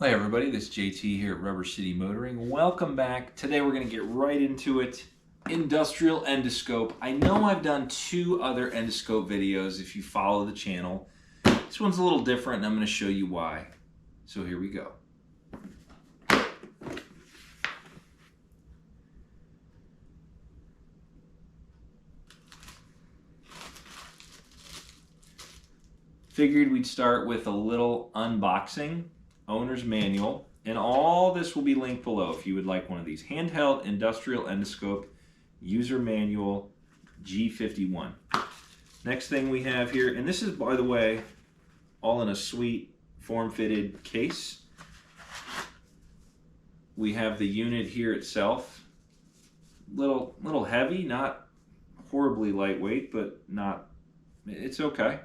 Hi everybody, this is JT here at Rubber City Motoring. Welcome back. Today we're going to get right into it. Industrial endoscope. I know I've done two other endoscope videos if you follow the channel. This one's a little different and I'm going to show you why. So here we go. Figured we'd start with a little unboxing, owner's manual, and all this will be linked below if you would like one of these. Handheld industrial endoscope, user manual, G51. Next thing we have here, and this is, by the way, all in a sweet form-fitted case. We have the unit here itself. Little heavy, not horribly lightweight, but it's okay.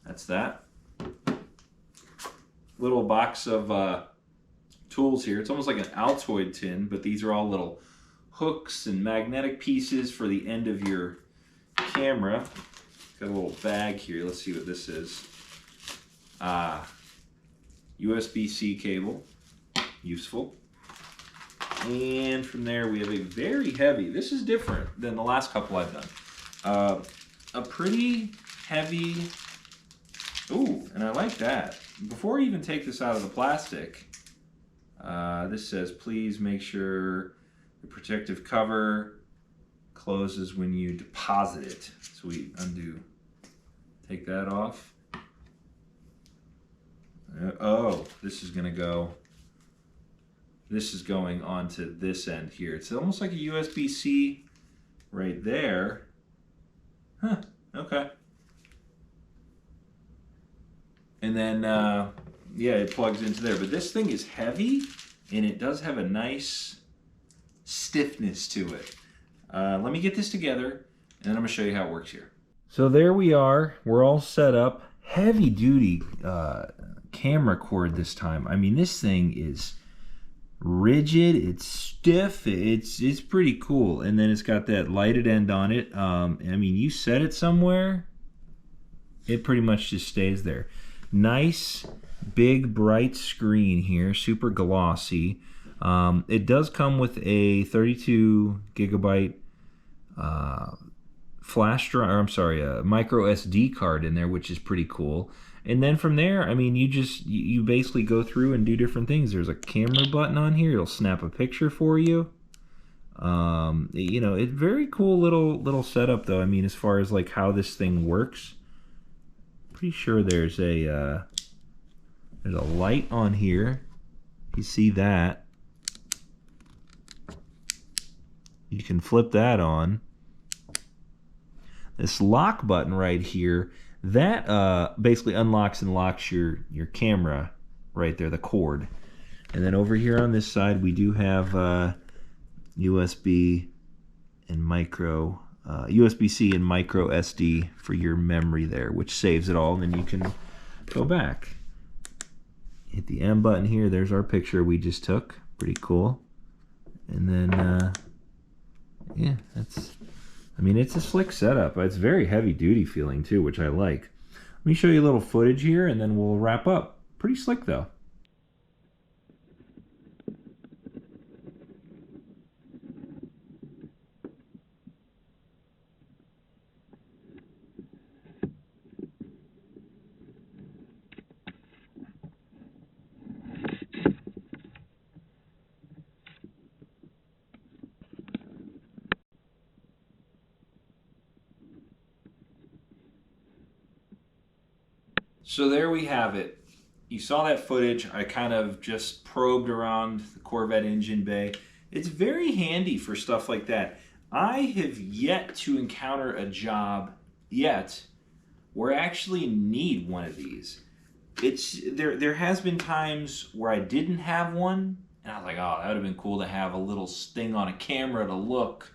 That's that. Little box of tools here. It's almost like an Altoid tin, but these are all little hooks and magnetic pieces for the end of your camera. Got a little bag here. Let's see what this is. USB-C cable. Useful. And from there we have a very heavy, this is different than the last couple I've done. A pretty heavy, ooh, and I like that. Before I even take this out of the plastic, this says, please make sure the protective cover closes when you deposit it. So we take that off. Oh, this is going onto this end here. It's almost like a USB-C right there. Huh, okay. And then, yeah, it plugs into there. But this thing is heavy, and it does have a nice stiffness to it. Let me get this together, and then I'm going to show you how it works here. So there we are. We're all set up. Heavy-duty camera cord this time. I mean, this thing is rigid. It's stiff. It's pretty cool. And then it's got that lighted end on it. I mean, you set it somewhere, it pretty much just stays there. Nice, big, bright screen here, super glossy. It does come with a 32 gigabyte flash drive, or I'm sorry, a micro SD card in there, which is pretty cool. And then from there, I mean, you basically go through and do different things. There's a camera button on here. It'll snap a picture for you. You know, it's very cool little setup though. I mean, as far as like how this thing works. Pretty sure there's a light on here. You see that? You can flip that on. This lock button right here, that basically unlocks and locks your camera right there, the cord. And then over here on this side, we do have USB and micro. USB-C and micro SD for your memory there, which saves it all, and then you can go back. Hit the M button here. There's our picture we just took. Pretty cool. And then, yeah, I mean, it's a slick setup. It's very heavy duty feeling too, which I like. Let me show you a little footage here, and then we'll wrap up. Pretty slick though. So there we have it. You saw that footage. I kind of just probed around the Corvette engine bay. It's very handy for stuff like that. I have yet to encounter a job yet where I actually need one of these. There has been times where I didn't have one, and I was like, oh, that would have been cool to have a little thing on a camera to look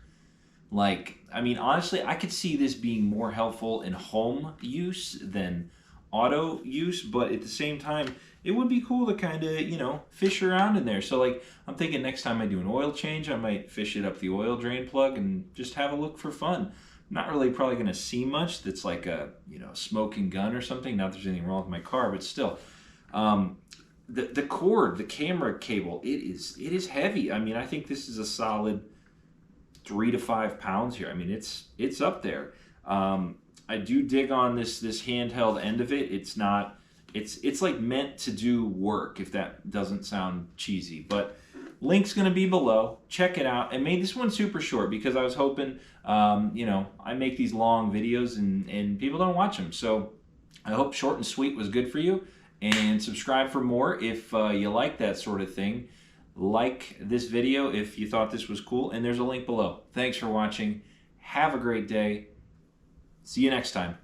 like. I mean, honestly, I could see this being more helpful in home use than auto use, but at the same time, it would be cool to kind of, you know, fish around in there. So like, I'm thinking next time I do an oil change, I might fish it up the oil drain plug and just have a look for fun. Not really probably going to see much that's like a, you know, smoking gun or something. Not that there's anything wrong with my car, but still. the cord, the camera cable, it is heavy. I mean, I think this is a solid 3 to 5 pounds here. I mean, it's up there. I do dig on this handheld end of it. It's not. It's like meant to do work, if that doesn't sound cheesy. But link's gonna be below. Check it out. I made this one super short because I was hoping, I make these long videos and people don't watch them. So I hope short and sweet was good for you. And subscribe for more if you like that sort of thing. Like this video if you thought this was cool, and there's a link below. Thanks for watching. Have a great day. See you next time.